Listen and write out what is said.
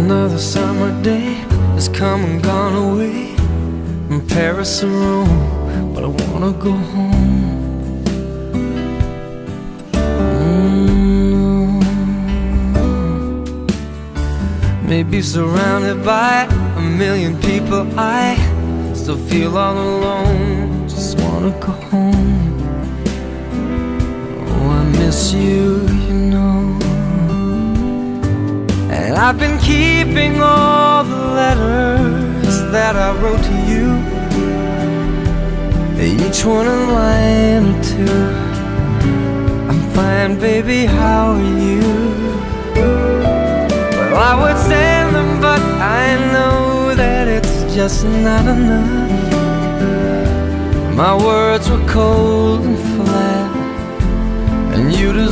Another summer day has come and gone away from Paris or Rome, but I wanna go home. Maybe surrounded by a million people, I still feel all alone. Just wanna go home. Oh, I miss you, you know. And I've been keeping all the letters that I wrote to you, each one a line or two. I'm fine, baby, how are you? Well, I would send them, but I know that it's just not enough. My words were cold and flat, and you deserve